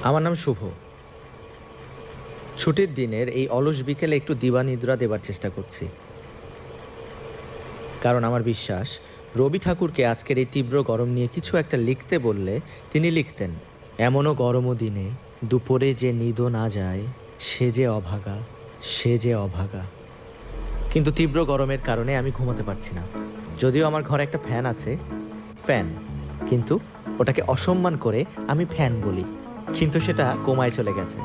আমার নাম শুভ। ছুটির দিনের এই অলস বিকেলে একটু দিবানিদ্রা দেবার চেষ্টা করছি, কারণ আমার বিশ্বাস রবি ঠাকুরকে আজকের এই তীব্র গরম নিয়ে কিছু একটা লিখতে বললে তিনি লিখতেন, এমনও গরমও দিনে দুপুরে যে নিদো না যায় সে যে অভাগা, সে যে অভাগা। কিন্তু তীব্র গরমের কারণে আমি ঘুমাতে পারছি না। যদিও আমার ঘরে একটা ফ্যান আছে, ফ্যান, কিন্তু ওটাকে অসম্মান করে আমি ফ্যান বলি, কিন্তু সেটা কমায় চলে গেছে।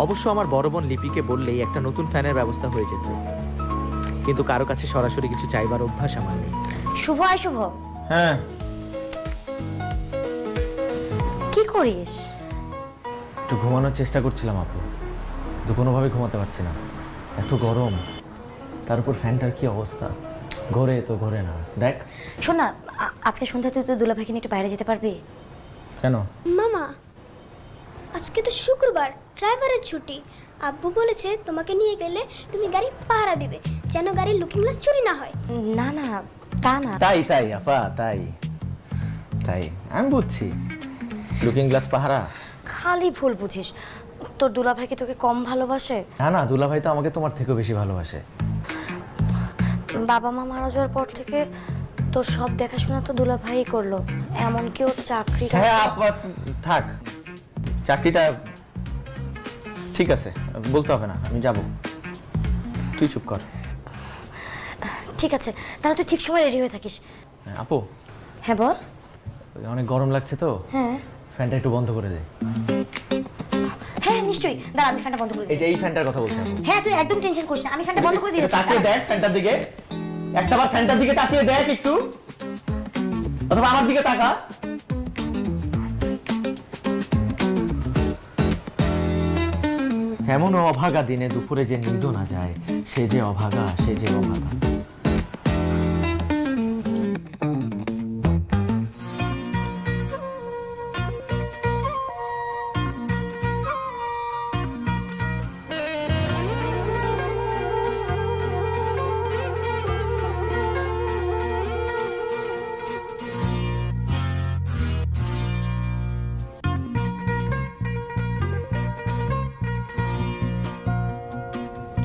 অবশ্য আমার বড় বোন লিপিকে বললেই একটা নতুন ফ্যানের ব্যবস্থা হয়ে যেত, কিন্তু কারো কাছে সরাসরি কিছু চাইবার অভ্যাস আমার নেই। শুভ, আয় শুভ। হ্যাঁ, কি করিস? একটু ঘুমানোর চেষ্টা করছিলাম আপু, তো কোনোভাবে ঘুমাতে পারছি না, এত গরম। তার উপর ফ্যানটার কি অবস্থা, ঘোরে তো ঘোরে না। দেখ শোন না, আজকে সন্ধ্যায় তুই তো দুলাভাইকে নিয়ে একটু বাইরে যেতে পারবি? কেন? মামা, আজকে তো শুক্রবার, ড্রাইভারের ছুটি। আব্বু বলেছে তোমাকে নিয়ে গেলে তুমি গাড়ি পাহারা দিবে, যেন গাড়ির লুকিং গ্লাস চুরি না হয়। না না, তা না। তাই তাই আপা, তাই তাই আমি বুঝছি, লুকিং গ্লাস পাহারা। খালি ভুল বুঝিস, তোর দুলাভাই কি তোকে কম ভালোবাসে? না না, দুলাভাই তো আমাকে তোমার থেকেও বেশি ভালোবাসে। বাবা মা মারা যাওয়ার পর থেকে তোর সব দেখাশোনা তো দুলাভাই করলো, এমনকি ওর চাকরি। হ্যাঁ আপা, থাক, চাকরিটা ঠিক আছে, বলতে হবে না, আমি যাব, তুই চুপ কর। ঠিক আছে, তাহলে তুই ঠিক সময় রেডি হয়ে থাকিস। হ্যাঁ, আপু। হ্যাঁ বল। অনেক গরম লাগছে তো, হ্যাঁ ফ্যানটা একটু বন্ধ করে দে। হ্যাঁ নিশ্চয়ই, দাঁড়া আমি ফ্যানটা বন্ধ করে এই যে দিচ্ছি। এই ফ্যানটার কথা বলছি আপু। হ্যাঁ তুই একদম টেনশন করিস না, আমি ফ্যানটা বন্ধ করে দিয়েছি। তাকিয়ে দেখ ফ্যানটার দিকে, একটাবার ফ্যানটার দিকে তাকিয়ে দেখ একটু, অথবা আমার দিকে তাকা। এমন অভাগা দিনে দুপুরে যে নিদো না যায় সে যে অভাগা, সে যে অভাগা।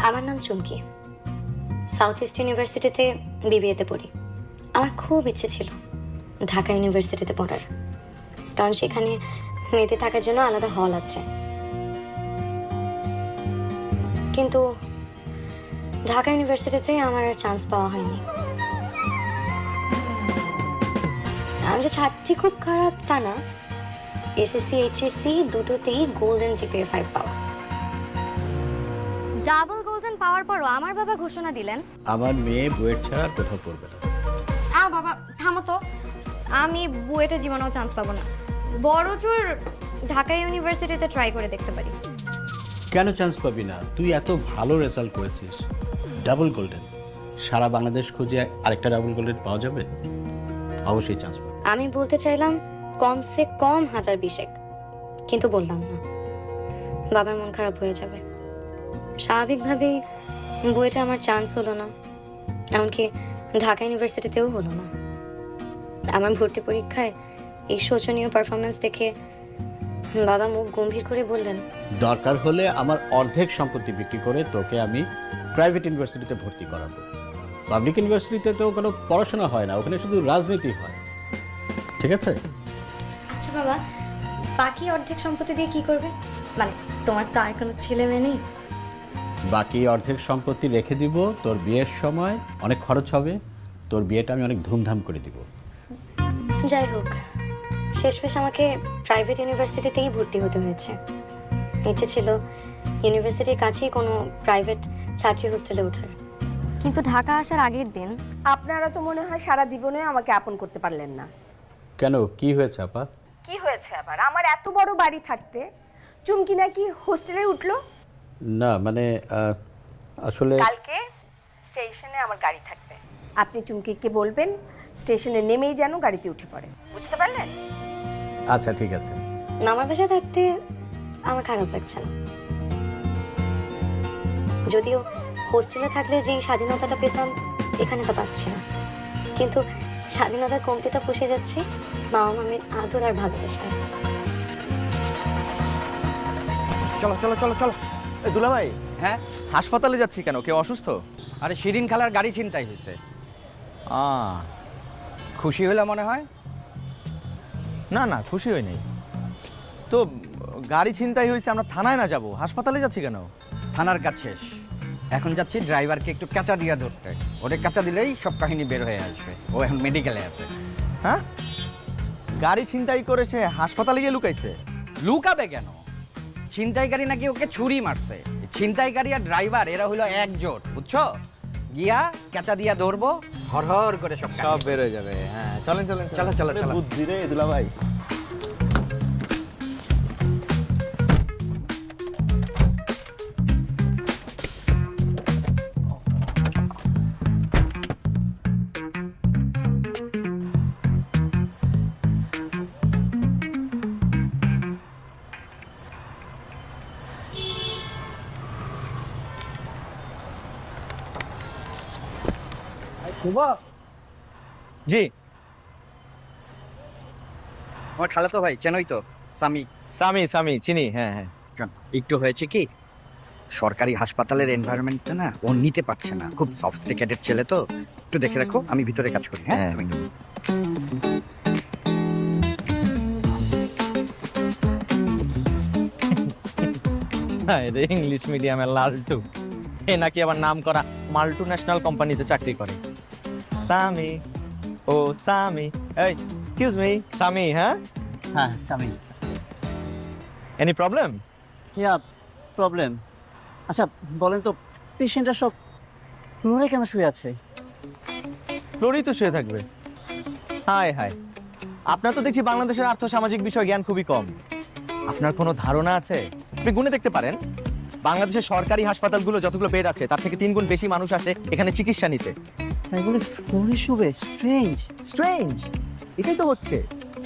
আমার নাম চুমকি, সাউথ ইস্ট ইউনিভার্সিটিতে বিবিএতে পড়ি। আমার খুব ইচ্ছে ছিল ঢাকা ইউনিভার্সিটিতে পড়ার, কারণ সেখানে মেয়েদের থাকার জন্য আলাদা হল আছে। কিন্তু ঢাকা ইউনিভার্সিটিতে আমার আর চান্স পাওয়া হয়নি। আমি যে ছাত্রী খুব খারাপ তা না, এসএসসি এইচএসসি দুটোতেই গোল্ডেন জিপিএ 5 পাওয়া। ডাবল গোল্ডেন পাওয়ার পরও আমার বাবা ঘোষণা দিলেন আমার মেয়ে বুয়েট ছাড়া আর কোথাও পড়বে না। বাবা থামো তো, আমি বুয়েটে জীবনেও চান্স পাবো না। বড় জোর ঢাকা ইউনিভার্সিটিতে ট্রাই করে দেখতে পারি। কেন চান্স পাবি না? তুই এত ভালো রেজাল্ট করেছিস, ডাবল গোল্ডেন, সারা বাংলাদেশ খুঁজে আরেকটা ডাবল গোল্ডেন পাওয়া যাবে, অবশ্যই চান্স পাবি। আমি বলতে চাইলাম কমসে কম 1020, কিন্তু বললাম না, বাবার মন খারাপ হয়ে যাবে। স্বাভাবিকভাবেই বুয়েটে আমার চান্স হলো না, এমনকি ঢাকা ইউনিভার্সিটিতেও হলো না। আমার ভর্তি পরীক্ষায় এই শোচনীয় পারফরমেন্স দেখে বাবা মুখ গম্ভীর করে বললেন, দরকার হলে আমার অর্ধেক সম্পত্তি বিক্রি করে তোকে আমি প্রাইভেট ইউনিভার্সিটিতে ভর্তি করাবো। পাবলিক ইউনিভার্সিটিতে তো কোনো পড়াশোনা হয় না, ওখানে শুধু রাজনীতি হয়। ঠিক আছে? আচ্ছা বাবা, বাকি অর্ধেক সম্পত্তি দিয়ে কি করবে? মানে তোমার তো আর কোনো ছেলে মেয়ে নেই। বাকি অর্ধেক সম্পত্তি রেখে দিব, তোর বিয়ের সময় অনেক খরচ হবে, তোর বিয়েটা আমি অনেক ধুমধাম করে দিব। যাই হোক, শেষমেশ আমাকে প্রাইভেট ইউনিভার্সিটিতেই ভর্তি হতে হয়েছে। ইচ্ছে ছিল ইউনিভার্সিটির কাছেই কোনো প্রাইভেট ছাত্রী হোস্টেলে ওঠার, কিন্তু ঢাকা আসার আগের দিন আপনারা তো মনে হয় সারা জীবনে আমাকে আপন করতে পারলেন না। কেন, কি হয়েছে আপা? কি হয়েছে আবার? আমার এত বড় বাড়ি থাকতে চুমকি নাকি হোস্টেলে উঠলো? না মানে আসলে কালকে স্টেশনে আমার গাড়ি থাকবে, আপনি চুমকিকে বলবেন স্টেশনে নেমেই যেন গাড়িতে উঠে পড়ে, বুঝতে পারলেন? আচ্ছা ঠিক আছে। মামার বাসায় থাকতে আমার খারাপ লাগছে না, যদিও হোস্টেলে থাকলে যেই স্বাধীনতাটা পেতাম এখানে তা পাচ্ছি না। কিন্তু স্বাধীনতার কমতিটা পুষে যাচ্ছে মামা মামির আদর আর ভালোবাসায়। চলো চলো চলো চলো। দুলাভাই, হ্যাঁ, হাসপাতালে যাচ্ছি কেন? কেউ অসুস্থ? আরে শিরিন খালার গাড়ি ছিনতাই হয়েছে। খুশি হইলা মনে হয়? না না, খুশি হই নাই তো। গাড়ি ছিনতাই হয়েছে, আমরা থানায় না যাব, হাসপাতালে যাচ্ছি কেন? থানার কাজ শেষ, এখন যাচ্ছি ড্রাইভারকে একটু কাঁচা দিয়া ধরতে। ওরে কাঁচা দিলেই সব কাহিনী বের হয়ে আসবে। ও এখন মেডিকেলে আছে। হ্যাঁ, গাড়ি ছিনতাই করে সে হাসপাতালে গিয়ে লুকাইছে? লুকাবে কেন? ছিনতাইকারী নাকি ওকে ছুরি মারছে। ছিনতাইকারী আর ড্রাইভার এরা হলো একজোট, বুঝছো? গিয়া কাঁচা দিয়া ধরবো, হর হর করে সব সব বের হয়ে যাবে। হ্যাঁ, চলেন চলেন চলো, চলো, চলো। বুদ্ধি রে দুলাভাই। জি, আমার খালাতো ভাই, চেনই তো, সামি। সামি সামি চিনি, হ্যাঁ হ্যাঁ। একটু হয়েছে কি, সরকারি হাসপাতালের এনভায়রনমেন্টটা না ও নিতে পারছে না। খুব সফিস্টিকেটেড ছেলে তো, একটু দেখে রাখো, আমি ভিতরে কাজ করি। হ্যাঁ, হ্যাঁ। তুমি হ্যাঁ, রে ইংলিশ মিডিয়ামের লালটু, এ নাকি আবার নাম করা মাল্টু ন্যাশনাল কোম্পানিতে চাকরি করে। সামি, ও সামি, এই এক্সকিউজ মি, সামি, হ্যাঁ? হ্যাঁ Sami. Any problem? Yeah, problem. আচ্ছা বলেন তো, পেশেন্টরা সব ফ্লোরে কেন শুয়ে আছে? ফ্লোরেই তো শুয়ে থাকবে। হাই হাই, আপনার তো দেখছি বাংলাদেশের আর্থসামাজিক বিষয় জ্ঞান খুবই কম। আপনার কোনো ধারণা আছে? আপনি গুনে দেখতে পারেন, বাংলাদেশের সরকারি হাসপাতালগুলো যতগুলো বেড আছে তার থেকে 3 গুণ বেশি মানুষ আসে এখানে চিকিৎসা নিতে। তাই বলে ফ্লোরে শুবে? স্ট্রেঞ্জ। স্ট্রেঞ্জ, এটাই তো হচ্ছে।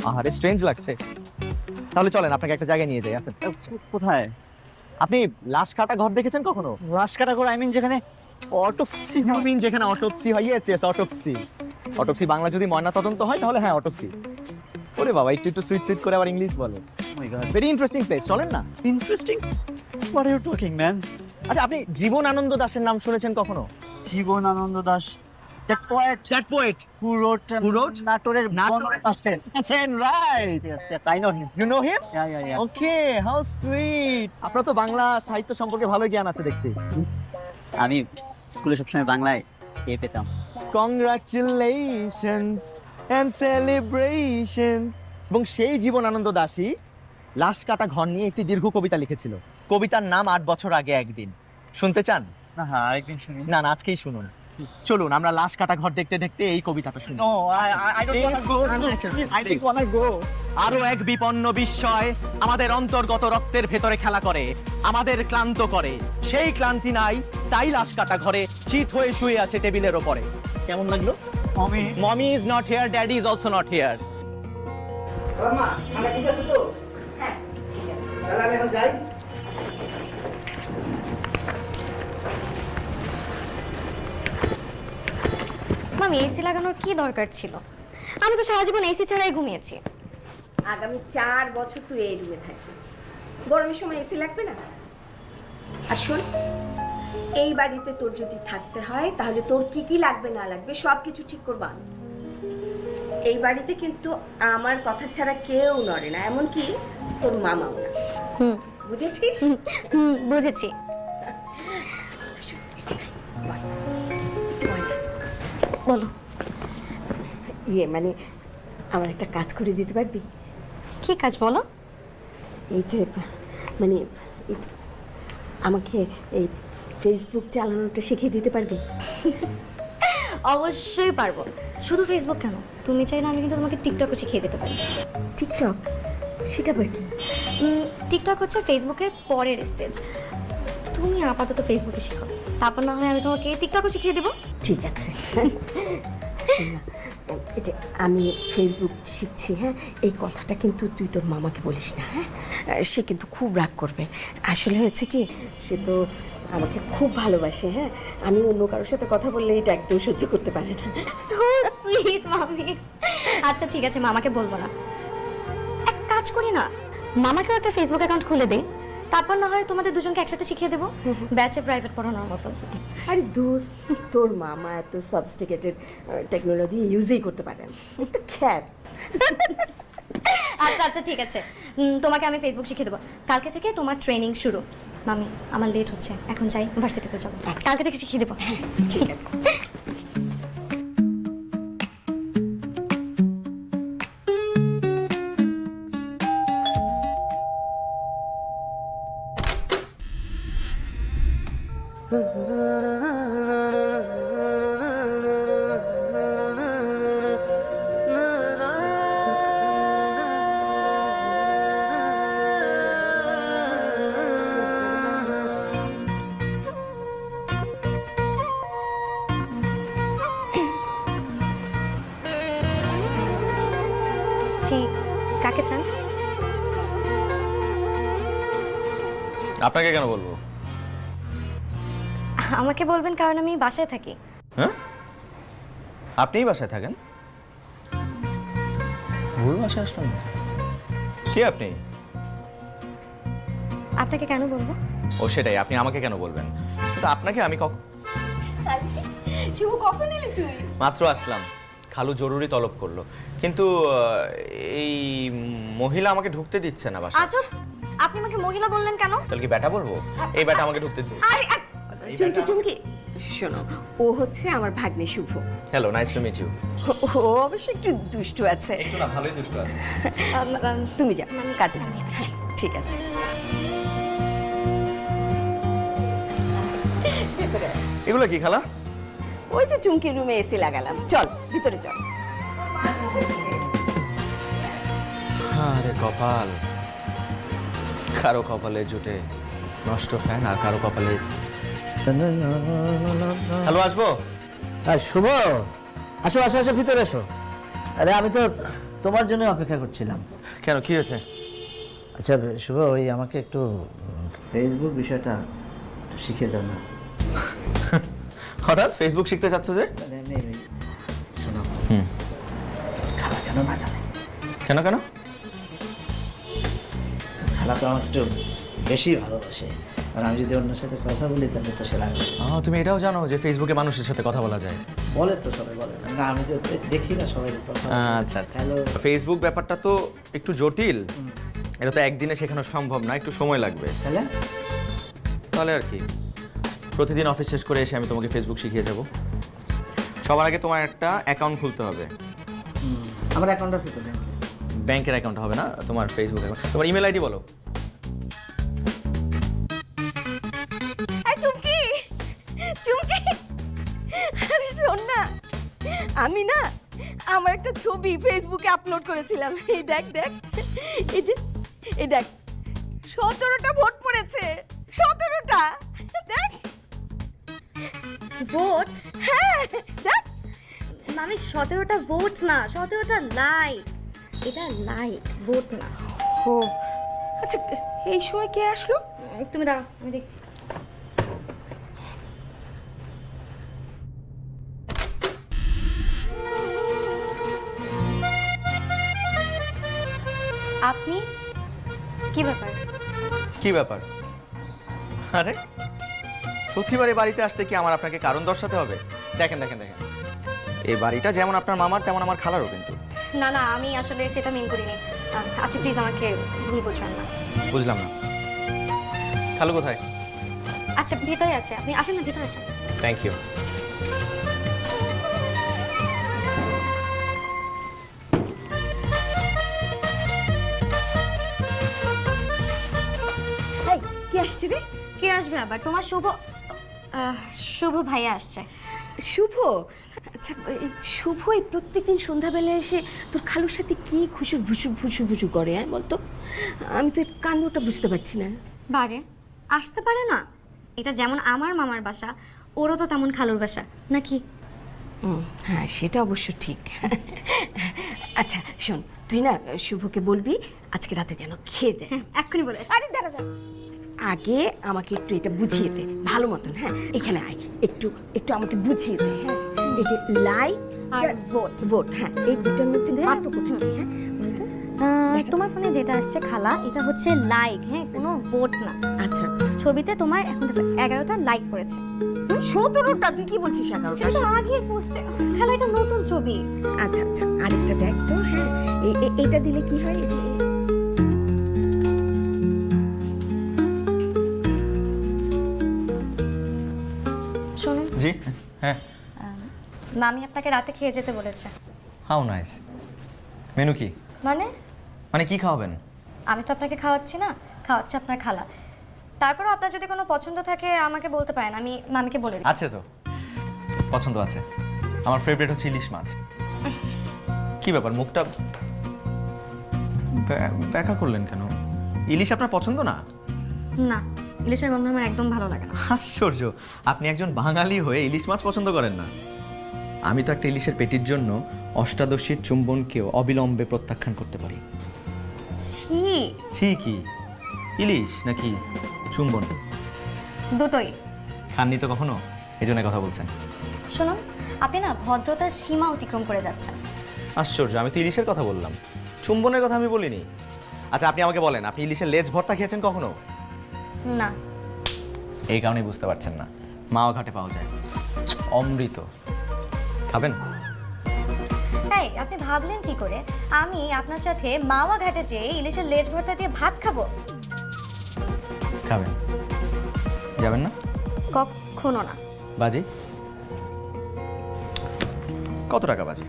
আহারে স্ট্রেঞ্জ লাগছে। তাহলে চলেন আপনাকে একটা জায়গায় নিয়ে যাই। আসেন। কোথায়? আপনি লাশ কাটা ঘর দেখেছেন কখনো? লাশ কাটা করে, আই মিন যেখানে অটোপসি। ইউ মিন যেখানে অটোপসি হয়? Yes yes, autopsy. Autopsy Bangla যদি ময়না তদন্ত হয় তাহলে হ্যাঁ অটোপসি। ওরে বাবা, একটু একটু সুইট সুইট করে আবার ইংলিশ বলে। My god, very interesting place, চলেন না? Interesting. What are you talking man? আচ্ছা, আপনি জীবন আনন্দ দাশের নাম শুনেছেন কখনো? Jibanananda Das, that poet that poet who wrote নাটোরের নাটোরের আছেন, right? Yes, I know him. You know him? Yeah, yeah, yeah. Okay, how sweet. আপনার তো বাংলা সাহিত্য সম্পর্কে ভালো জ্ঞান আছে দেখছি। আমি স্কুলে সবসময় বাংলায় এ পেতাম। Congratulations and celebrations. এবং সেই জীবন আনন্দ দাশই লাশ কাটা ঘর নিয়ে একটি দীর্ঘ কবিতা লিখেছিল। কবিতার নাম 8 বছর আগে একদিন। শুনতে চান? না হ্যাঁ, আরেকদিন শুনি। না না, আজকেই শুনুন। চলুন আমরা লাশ কাটা ঘর দেখতে দেখতে এই কবিতাটা শুনি। No, I don't wanna go. I don't wanna go. আরো এক বিপন্ন বিস্ময় আমাদের অন্তর্গত রক্তের ভেতরে খেলা করে, আমাদের ক্লান্ত করে। সেই ক্লান্তি নাই, তাই লাশ কাটা ঘরে চিত হয়ে শুয়ে আছে টেবিলের ওপরে। কেমন লাগলো? আমি mommy is not here, daddy is also not here. মা, ঠান্ডা ঠিক আছে তো? হ্যাঁ, ঠিক আছে। তাহলে আমি এখন যাই। মামি, এসি লাগানোর কি দরকার ছিল? আমি তো সারা জীবন এসি ছাড়াই ঘুমিয়েছি। আগামী 4 বছর তুই এই রুমে থাকবি। গরমের সময় এসি লাগবে না। আর শোন, এই বাড়িতে তোর যদি থাকতে হয় তাহলে তোর কি কি লাগবে না লাগবে সব কিছু ঠিক করবা। এই বাড়িতে কিন্তু আমার কথা ছাড়া কেউ নড়ে না, এমনকি তোর মামাও না। হুম বুঝেছিস? বুঝেছি। বলো। ইয়ে মানে, আমার একটা কাজ করে দিতে পারবি? কি কাজ বলো? এই যে মানে এই যে, আমাকে এই ফেসবুক চালানোটা শিখিয়ে দিতে পারবি? অবশ্যই পারবো। শুধু ফেসবুক কেন, তুমি চাইলে আমি কিন্তু তোমাকে টিকটকও শিখিয়ে দিতে পারি। টিকটক? সেটা আবার কি? টিকটক হচ্ছে ফেসবুকের পরের স্টেজ। তুমি আপাতত ফেসবুকে শিখো, তারপর না হয় আমি তোমাকে টিকটকও শিখিয়ে দেবো। ঠিক আছে। শোন না, এই যে আমি ফেসবুক শিখছি, হ্যাঁ, এই কথাটা কিন্তু তুই তোর মামাকে বলিস না, হ্যাঁ? সে কিন্তু খুব রাগ করবে। আসলে হয়েছে কি, সে তো আমাকে খুব ভালোবাসে, হ্যাঁ। আমি অন্য কারোর সাথে কথা বললে এটা একদম সহ্য করতে পারে না। সো সুইট মামি। আচ্ছা ঠিক আছে, মামাকে বলবো না। এক কাজ করি না, মামাকেও একটা ফেসবুক অ্যাকাউন্ট খুলে দে, তারপর না হয় তোমাদের দুজনকে একসাথে শিখিয়ে দেবো, ব্যাচে প্রাইভেট পড়ানোর মতো। আরে দূর, তোর মামা এত সফিস্টিকেটেড টেকনোলজি ইউজই করতে পারে না, একটা খ্যাত। আচ্ছা আচ্ছা ঠিক আছে, তোমাকে আমি ফেসবুক শিখিয়ে দেবো। কালকে থেকে তোমার ট্রেনিং শুরু। মামি আমার লেট হচ্ছে, এখন যাই, ইউনিভার্সিটিতে যাবো। কালকে থেকে শিখিয়ে দেবো। ঠিক আছে। কাকে চান? আপনাকে কেন বলবো? আমাকে বলবেন কারণ আমি বাসায় থাকি। হ্যাঁ, আপনিই বাসায় থাকেন? ভুল বাসায় আসলাম। কে আপনি? আপনাকে কেন বলবো? ও সেটাই, আপনি আমাকে কেন বলবেন? কিন্তু আপনাকে আমি শুভ, কখন এলি তুই? মাত্র আসলাম। খালু জরুরি তলব করলো, কিন্তু এই মহিলা আমাকে ঢুকতে দিচ্ছে না বাসায়। আজব, আপনি আমাকে মহিলা বললেন কেন? তাহলে কি ব্যাটা বলবো? এই ব্যাটা আমাকে ঢুকতে দিচ্ছে। আরে চুমকি চুমকি, শোনো, ও হচ্ছে আমার ভাগ্নে Shubho. Hello, nice to meet you. ও অবশ্য একটু দুষ্টু আছে। একটু না, ভালোই দুষ্ট আছে। তুমি যাও, কাজে যাও। ঠিক আছে। এগুলো কি খালা? ওই তো চুমকির রুমে এসি লাগালাম, চল ভিতরে চল। আরে কপাল, কারো কপালে জুটে নষ্ট ফ্যান আর কারো কপালে এসি। হ্যালো, আসবো? শুভ, আসো আসো আসো, ভিতরে এসো। আরে আমি তো তোমার জন্য অপেক্ষা করছিলাম। কেন, কি হয়েছে? আচ্ছা শুভ, ওই আমাকে একটু ফেসবুক বিষয়টা একটু শিখিয়ে দাও না। হঠাৎ ফেসবুক শিখতে চাচ্ছ যে? মানে এমনি শোনো, খালা যেন না জানে। কেন কেন? খালা তো আমার একটু বেশি ভালোবাসে, আর আমি যদি অন্যের সাথে কথা বলি তাহলে তো সে রাখবে। তুমি এটাও জানো যে ফেসবুকে মানুষের সাথে কথা বলা যায়? বলে তো, সবাই বলে না, আমি তো দেখি না সবাই কথা। আচ্ছা হ্যালো। ফেসবুক ব্যাপারটা তো একটু জটিল, এটা তো একদিনে শেখানো সম্ভব না, একটু সময় লাগবে। তাহলে তাহলে আর কি, প্রতিদিন অফিস শেষ করে এসে আমি তোমাকে ফেসবুক শিখিয়ে যাব। সবার আগে তোমার একটা অ্যাকাউন্ট খুলতে হবে। আমার অ্যাকাউন্ট আছে তো ব্যাংকে। ব্যাংকের অ্যাকাউন্ট হবে না, তোমার ফেসবুক অ্যাকাউন্ট। তোমার ইমেল আইডি বলো। চুমকি চুমকি, আরে শোন না, আমি না আমার একটা ছবি ফেসবুকে আপলোড করেছিলাম। এই দেখ দেখ, এই দেখ 17টা ভোট পড়েছে, 17টা। দেখ ভোট? হ্যাঁ দেখ। মামি 17টা ভোট না, 17টা লাইক। এটা লাইক, ভোট না। ও আচ্ছা, এই সময় কে আসলো? তুমি দাঁড়াও, আমি দেখছি। আপনি? কি ব্যাপার? কি ব্যাপার? আরে প্রতিবারে বাড়িতে আসতে কি আমার আপনাকে কারণ দর্শাতে হবে? দেখেন দেখেন দেখেন, এই বাড়িটা যেমন আপনার মামার তেমন আমার খালারও কিন্তু। না না, আমি আসলে সেটা মেন করিনি। আপনি প্লিজ আমাকে ভুল বুঝবেন না। বুঝলাম না। খালু কোথায়? আচ্ছা ভেতরে আছে, আপনি আসেন না, ভেতরে আসেন। Thank you. কে আসছে রে? কে আসবে আবার? তোমার শুভ শুভ ভাইয়া আসছে। শুভ? আচ্ছা, এই শুভ এই প্রত্যেকদিন সন্ধ্যাবেলা এসে তোর খালুর সাথে কি খুশুর ভুসুর ভুসুর ভুসুর করে, হ্যাঁ বলতো? আমি তো এর কাণ্ডটা বুঝতে পারছি না। বারে আসতে পারে না? এটা যেমন আমার মামার বাসা, ওরও তো তেমন খালুর বাসা নাকি? হ্যাঁ, সেটা অবশ্য ঠিক। আচ্ছা শোন, তুই না শুভকে বলবি আজকে রাতে যেন খেয়ে দে। এক্ষুনি বলে আসি। আরে দাঁড়া দাঁড়া, আগে আমাকে একটু এটা বুঝিয়ে দে ভালো মতন। হ্যাঁ, এখানে আয়, একটু একটু আমাকে বুঝিয়ে দে। হ্যাঁ, এই যে লাইক আর ভোট, ভোট, হ্যাঁ এই দুটার মধ্যে পার্থক্যটা কি? হ্যাঁ বলতো। তোমার ফোনে যেটা আসছে খালা, এটা হচ্ছে লাইক, হ্যাঁ, কোনো ভোট না। আচ্ছা আচ্ছা, ছবিতে তোমার এখন দেখো 11টা লাইক করেছে। 17টা? তুই কি বলছিস 11টা? সেটা তো আগের পোস্টে, খালা এটা নতুন ছবি। আচ্ছা আচ্ছা, আরেকটা দেখ তো। হ্যাঁ, এটা দিলে কি হয়? শুনুন, জি হ্যাঁ, মামি আপনাকে রাতে খেয়ে যেতে বলেছে। How nice. মেনু কি? মানে কি খাওয়াবেন? আমি তো আপনাকে খাওয়াচ্ছি না, খাওয়াচ্ছে আপনার খালা। তারপরও আপনার যদি কোনো পছন্দ থাকে আমাকে বলতে পারেন, আমি মামিকে বলে দিচ্ছি। আছে তো, পছন্দ আছে। আমার ফেভারিট হচ্ছে ইলিশ মাছ। কি ব্যাপার, মুখটা ব্যাখ্যা করলেন কেন? ইলিশ আপনার পছন্দ না? না, ইলিশের গন্ধ আমার একদম ভালো লাগে না। আশ্চর্য, আপনি একজন বাঙালি হয়ে ইলিশ মাছ পছন্দ করেন না? আমি তো একটা ইলিশের পেটির জন্য অষ্টাদশীর চুম্বনকেও অবিলম্বে প্রত্যাখ্যান করতে পারি। ছি, ছি কি? ইলিশ নাকি চুম্বন? দুটোই। খাননি তো কখনো, এই জন্য কথা বলছেন। শুনুন, আপনি না ভদ্রতার সীমা অতিক্রম করে যাচ্ছেন। আশ্চর্য, আমি তো ইলিশের কথা বললাম, চুম্বনের কথা আমি বলিনি। আচ্ছা আপনি আমাকে বলেন, আপনি ইলিশের লেজ ভর্তা খেয়েছেন কখনো? না। এই কারণেই বুঝতে পারছেন না, মাওয়া ঘাটে পাওয়া যায় অমৃত। খাবেন? তাই আপনি ভাবলেন কি করে আমি আপনার সাথে মাওয়া ঘাটে যেয়ে ইলিশের লেজ ভর্তা দিয়ে ভাত খাবো? খাবেন? যাবেন না? কখনো না। বাজি কত টাকা বাজি?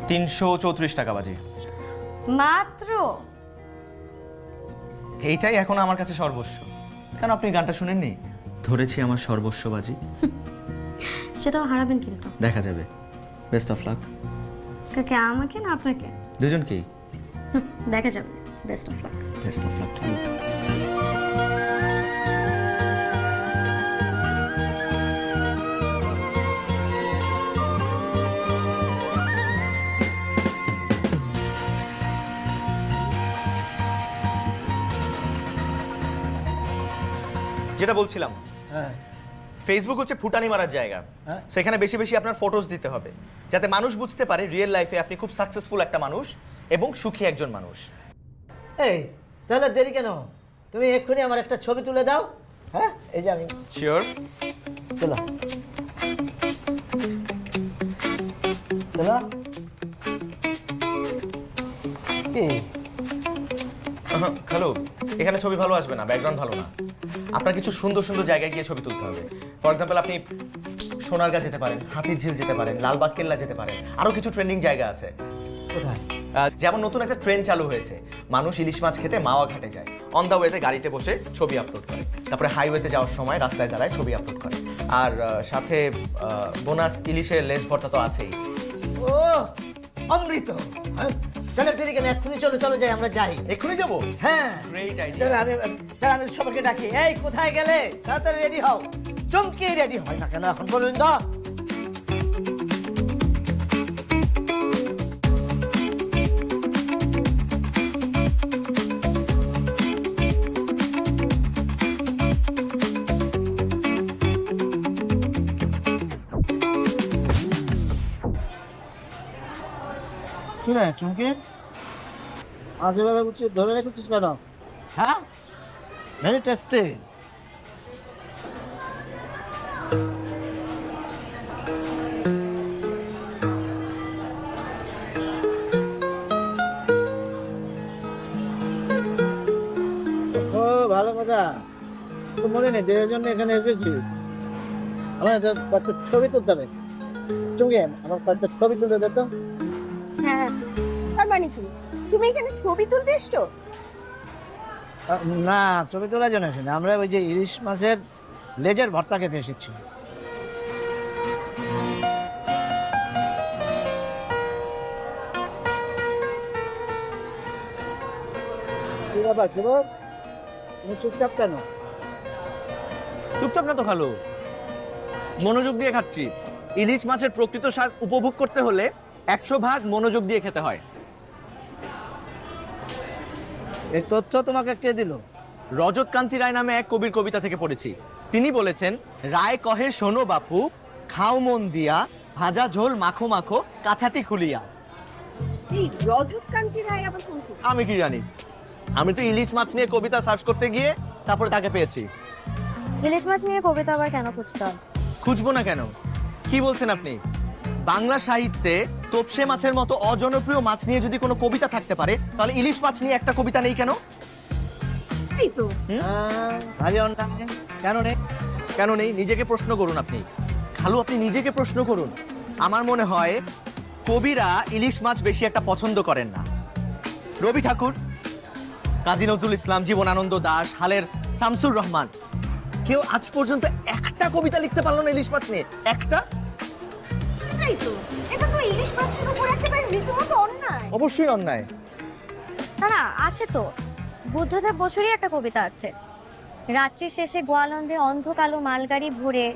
334 টাকা বাজি। মাত্র? এইটাই এখন আমার কাছে সর্বস্ব। কেন, আপনি গানটা শুনেননি? ধরেছি আমার সর্বস্ব বাজি। সেটাও হারাবেন কিন্তু। দেখা যাবে। Best of luck. কাকে, আমাকে না আপনাকে? দুজনকেই। দেখা যাবে। Best of luck. Best of luck. যেটা বলছিলাম, ফেসবুক হচ্ছে ফুটানি মারার জায়গা। সেখানে বেশি বেশি আপনার ফটোস দিতে হবে, যাতে মানুষ বুঝতে পারে রিয়েল লাইফে আপনি খুব সাকসেসফুল একটা মানুষ এবং সুখী একজন মানুষ। এই তাহলে দেরি কেন? তুমি এক্ষুনি আমার একটা ছবি তুলে দাও। হ্যাঁ, এই যে আমি। শিওর? চলো চলো। কি হ্যালো, এখানে ছবি ভালো আসবে না, ব্যাকগ্রাউন্ড ভালো না। আপনার কিছু সুন্দর সুন্দর জায়গায় গিয়ে ছবি তুলতে হবে। ফর এক্সাম্পল, আপনি সোনারগাঁ যেতে পারেন, হাতির ঝিল যেতে পারেন, লালবাগ কেল্লা যেতে পারেন। আরো কিছু ট্রেন্ডিং জায়গা আছে। কোথায়? যেমন নতুন একটা ট্রেন্ড চালু হয়েছে, মানুষ ইলিশ মাছ খেতে মাওয়া ঘাটে যায়, অন দ্য ওয়েতে গাড়িতে বসে ছবি আপলোড করে, তারপরে হাইওয়েতে যাওয়ার সময় রাস্তায় দাঁড়ায় ছবি আপলোড করে, আর সাথে বোনাস ইলিশের লেজ ভর্তা তো আছেই। ও অমৃত। তাহলে দেরি কেন? এক্ষুনি চলো, চলো যাই, আমরা যাই। এক্ষুনি যাবো? হ্যাঁ, গ্রেট আইডিয়া। তাহলে আমি সবাইকে ডাকি। এই কোথায় গেলে? তাড়াতাড়ি রেডি হও। চমকে রেডি হয় না কেন এখন বলুন তো? কি না চমকে আজ এভাবে ধরে রেখেছিস কেন? হ্যাঁ, ভেরি টেস্টি। ও ভালো কথা, তো মনে নেই যে জন্য এখানে এসেছি। আমার কয়েকটা ছবি তুলতে হবে। চমকে আমার কয়েকটা ছবি তুলে দে তো। হ্যাঁ, তার মানে কি তুমি এখানে ছবি তুলতে এসছো? না, ছবি তোলার জন্য আসেনি, আমরা ওই যে ইলিশ মাছের লেজের ভর্তা খেতে এসেছি। কি ব্যাপার শুভ, তুমি চুপচাপ কেন? চুপচাপ না তো খালো, মনোযোগ দিয়ে খাচ্ছি। ইলিশ মাছের প্রকৃত স্বাদ উপভোগ করতে হলে 100% মনোযোগ দিয়ে খেতে হয়। এই তথ্য তোমাকে কে দিল? রজত কান্তি রায় নামে এক কবির কবিতা থেকে পড়েছি। তিনি বলেছেন, রায় কহে শোনো বাপু, খাও মন দিয়া, ভাজা ঝোল মাখো মাখো, কাছাটি খুলিয়া। এই রজত কান্তি রায় আবার কোন কবি? আমি কি জানি, আমি তো ইলিশ মাছ নিয়ে কবিতা সার্চ করতে গিয়ে তারপরে তাকে পেয়েছি। ইলিশ মাছ নিয়ে কবিতা আবার কেন খুঁজতে হবে? খুঁজবো না কেন? কি বলছেন আপনি? বাংলা সাহিত্যে তোপসে মাছের মতো অজনপ্রিয় মাছ নিয়ে যদি কোনো কবিতা থাকতে পারে, তাহলে ইলিশ মাছ নিয়ে একটা কবিতা নেই কেন? এই তো ভারী অন্যায়। কেন নেই? কেন নেই নিজেকে প্রশ্ন করুন আপনি। খালু, আপনি নিজেকে প্রশ্ন করুন। আমার মনে হয় কবিরা ইলিশ মাছ বেশি একটা পছন্দ করেন না। রবি ঠাকুর, কাজী নজরুল ইসলাম, জীবনানন্দ দাশ, হালের শামসুর রহমান, কেউ আজ পর্যন্ত একটা কবিতা লিখতে পারলো না ইলিশ মাছ নিয়ে, একটা। সেটাই তো, এটা তো ইলিশ মাছের উপর একেবারে রীতিমতো অন্যায়। অবশ্যই অন্যায়। না আছে তো, বুদ্ধদেব বসুরই একটা কবিতা আছে। রাত্রি শেষে গোয়ালন্দে অন্ধ কালো মালগাড়ি ভরে,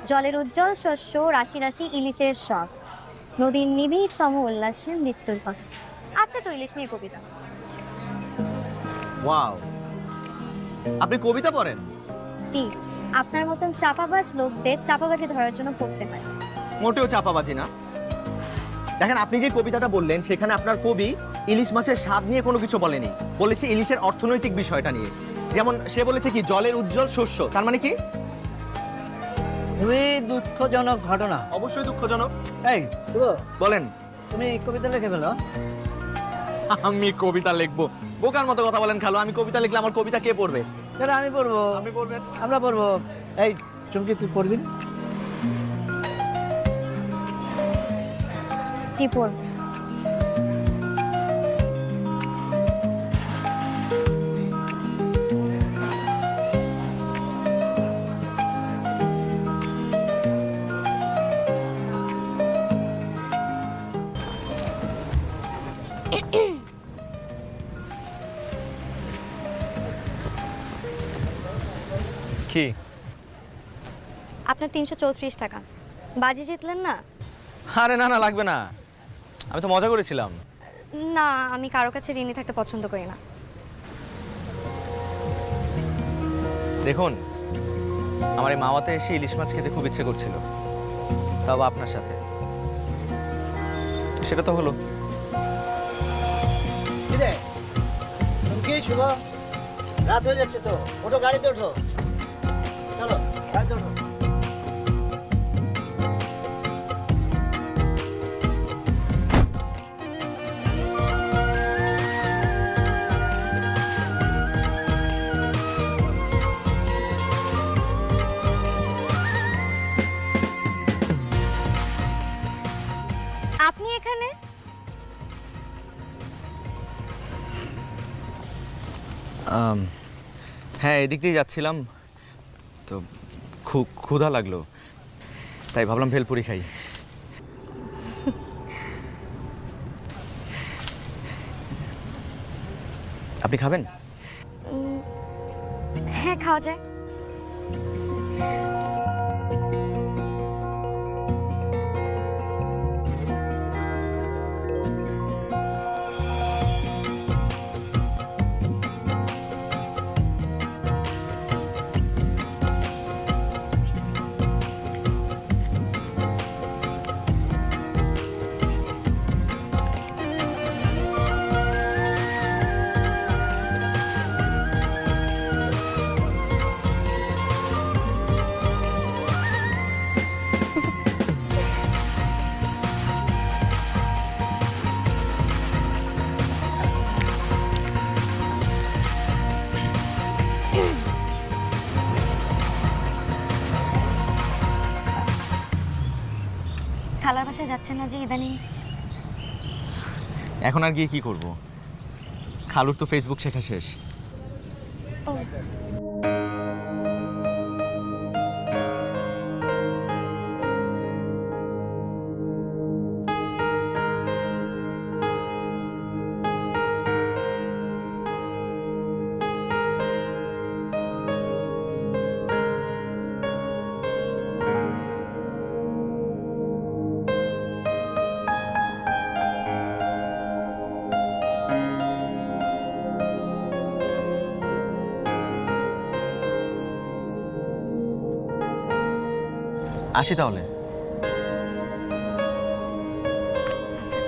জলের উজ্জ্বল শস্য, রাশি রাশি ইলিশের শখ, নদীর নিবিড়তম উল্লাসে মৃত্যুর পর। আছে তো ইলিশ নিয়ে কবিতা। ওয়াও, আপনি কবিতা পড়েন? জি, আপনার মতন চাপাবাজ লোকদের চাপাবাজি ধরার জন্য পড়তে হয়। মোটেও চাপাবাজি না। দেখেন, আপনি যে কবিতাটা বললেন সেখানে আপনার কবি ইলিশ মাছের স্বাদ নিয়ে কোনো কিছু বলেনি, বলেছে ইলিশের অর্থনৈতিক বিষয়টা নিয়ে। যেমন সে বলেছে কি জলের উজ্জ্বল শস্য, তার মানে কি? খুবই দুঃখজনক ঘটনা। অবশ্যই দুঃখজনক। এই শুনো, বলেন। তুমি কবিতা লিখে ফেলো। আমি কবিতা লিখবো? বোকার মতো কথা বলেন খালু। আমি কবিতা লিখলে আমার কবিতা কে পড়বে? তাহলে আমি পড়বো। আপনি পড়বেন? আমরা পড়বো। এই চুমকি, তুই পড়বি? জি পড়ব। কি? আপনার 334 টাকা। বাজি জিতলেন না? আরে না না, লাগবে না, আমি তো মজা করেছিলাম। না, আমি কারো কাছে ঋণী থাকতে পছন্দ করি না। দেখুন, আমার এই মাওয়াতে এসে ইলিশ মাছ খেতে খুব ইচ্ছে করছিল, তাও আপনার সাথে। সেটা তো হলো। কি রে চুমকি, শুভ, রাত হয়ে যাচ্ছে তো, ওঠো, গাড়িতে ওঠো। চলো গাড়িতে ওঠো। আপনি এখানে? হ্যাঁ, এদিক দিয়ে যাচ্ছিলাম তো, খুব ক্ষুধা লাগলো, তাই ভাবলাম ভেলপুরি খাই। আপনি খাবেন? হ্যাঁ, খাওয়া যায়। খালার বাসায় যাচ্ছেন না যে ইদানিং? এখন আর গিয়ে কি করব? খালুর তো ফেসবুক শেখা শেষ। ও, আসি তাহলে। আচ্ছা।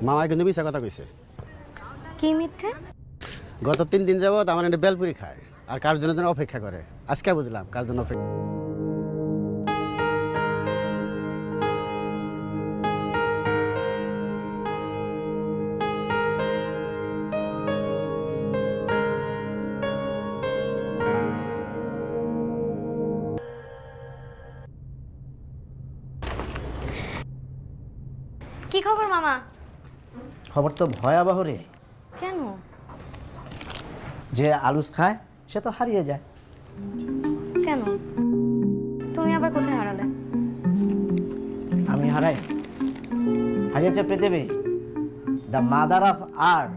মামা কিন্তু মিশা কথা কইছে। কি মিথ্যে? গত 3 দিন যাবত আমার একটা বেলপুরি খায় আর কার জন্য যেন অপেক্ষা করে। আজকে বুঝলাম কার জন্য অপেক্ষা। কি খবর মামা? খবর তো ভয়াবহ রে। কেন? যে আলুস খায় সে তো হারিয়ে যায়। কেন? তুমি আবার কোথায় হারালে? আমি হারাই? হারিয়েছে পৃথিবী, দ্য মাদার অফ আর্থ।